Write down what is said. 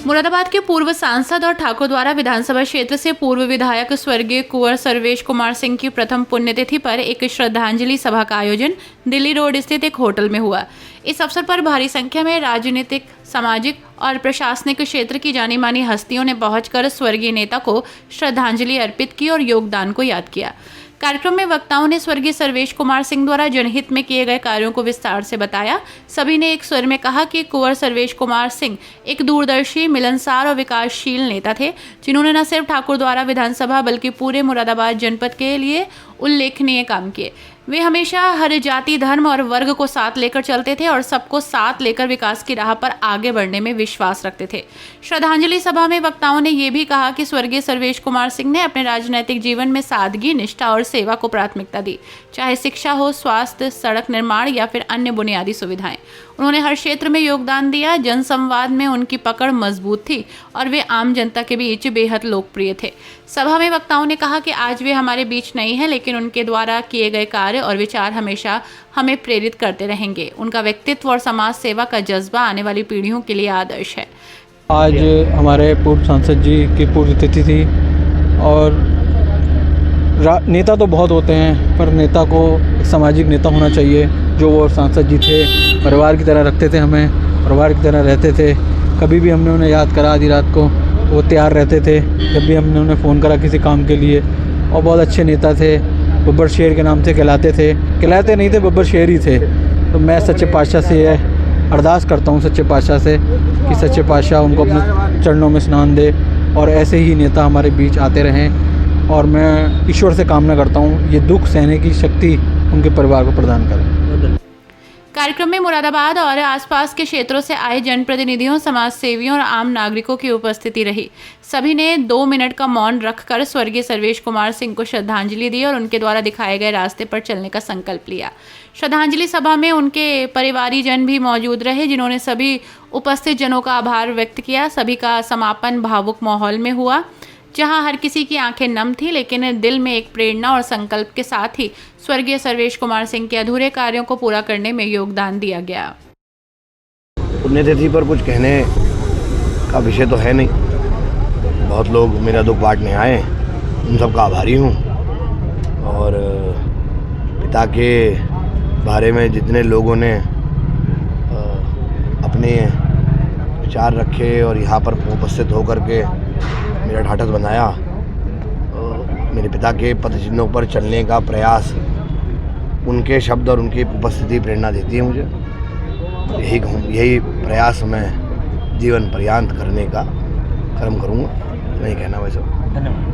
मुरादाबाद के पूर्व सांसद और ठाकुर द्वारा विधानसभा क्षेत्र से पूर्व विधायक स्वर्गीय कुंवर सर्वेश कुमार सिंह की प्रथम पुण्यतिथि पर एक श्रद्धांजलि सभा का आयोजन दिल्ली रोड स्थित एक होटल में हुआ। इस अवसर पर भारी संख्या में राजनीतिक, सामाजिक और प्रशासनिक क्षेत्र की जानी मानी हस्तियों ने पहुंचकर स्वर्गीय नेता को श्रद्धांजलि अर्पित की और योगदान को याद किया। कार्यक्रम में वक्ताओं ने स्वर्गीय सर्वेश कुमार सिंह द्वारा जनहित में किए गए कार्यों को विस्तार से बताया। सभी ने एक स्वर में कहा कि कुंवर सर्वेश कुमार सिंह एक दूरदर्शी, मिलनसार और विकासशील नेता थे, जिन्होंने न सिर्फ ठाकुर द्वारा विधानसभा बल्कि पूरे मुरादाबाद जनपद के लिए उल्लेखनीय काम किए। वे हमेशा हर जाति, धर्म और वर्ग को साथ लेकर चलते थे और सबको साथ लेकर विकास की राह पर आगे बढ़ने में विश्वास रखते थे। श्रद्धांजलि सभा में वक्ताओं ने ये भी कहा कि स्वर्गीय सर्वेश कुमार सिंह ने अपने राजनैतिक जीवन में सादगी, निष्ठा और सेवा को प्राथमिकता दी, चाहे शिक्षा हो, स्वास्थ्य, सड़क निर्माण या फिर अन्य बुनियादी सुविधाएं। उन्होंने हर क्षेत्र में योगदान दिया। जनसंवाद में उनकी पकड़ मजबूत थी और वे आम जनता के बीच बेहद लोकप्रिय थे। सभा में वक्ताओं ने कहा कि आज वे हमारे बीच नहीं है, लेकिन उनके द्वारा किए गए कार्य और विचार हमेशा हमें प्रेरित करते रहेंगे। उनका व्यक्तित्व और समाज सेवा का जज्बा आने वाली पीढ़ियों के लिए आदर्श है। आज हमारे पूर्व सांसद जी की पुण्यतिथि थी और नेता तो बहुत होते हैं, पर नेता को एक सामाजिक नेता होना चाहिए। जो वो सांसद जी थे, परिवार की तरह रखते थे, हमें परिवार की तरह रहते थे। कभी भी हमने उन्हें याद करा आधी रात को वो तैयार रहते थे, जब भी हमने उन्हें फ़ोन करा किसी काम के लिए। और बहुत अच्छे नेता थे। बब्बर शेर के नाम से कहलाते नहीं थे, बब्बर शेर ही थे। तो मैं सच्चे पातशाह से यह अरदास करता हूँ सच्चे पातशाह से कि सच्चे पातशाह उनको अपने चरणों में स्नान दे और ऐसे ही नेता हमारे बीच आते रहें। और मैं ईश्वर से कामना करता हूँ ये दुख सहने की शक्ति उनके परिवार को प्रदान करें। कार्यक्रम में मुरादाबाद और आसपास के क्षेत्रों से आए जनप्रतिनिधियों, समाज सेवियों और आम नागरिकों की उपस्थिति रही। सभी ने 2 मिनट का मौन रखकर स्वर्गीय सर्वेश कुमार सिंह को श्रद्धांजलि दी और उनके द्वारा दिखाए गए रास्ते पर चलने का संकल्प लिया। श्रद्धांजलि सभा में उनके परिवारीजन भी मौजूद रहे, जिन्होंने सभी उपस्थित जनों का आभार व्यक्त किया। सभी का समापन भावुक माहौल में हुआ, जहां हर किसी की आंखें नम थी, लेकिन दिल में एक प्रेरणा और संकल्प के साथ ही स्वर्गीय सर्वेश कुमार सिंह के अधूरे कार्यों को पूरा करने में योगदान दिया गया। पुण्यतिथि पर कुछ कहने का विषय तो है नहीं। बहुत लोग मेरा दुख बांटने आए, उन सबका आभारी हूँ। और पिता के बारे में जितने लोगों ने अपने विचार रखे और यहाँ पर उपस्थित होकर के मेरा ढाढ़स बनाया, मेरे पिता के पदचिन्हों पर चलने का प्रयास, उनके शब्द और उनकी उपस्थिति प्रेरणा देती है मुझे। यही प्रयास मैं जीवन पर्यंत करने का कर्म करूँगा। नहीं कहना वैसे। धन्यवाद।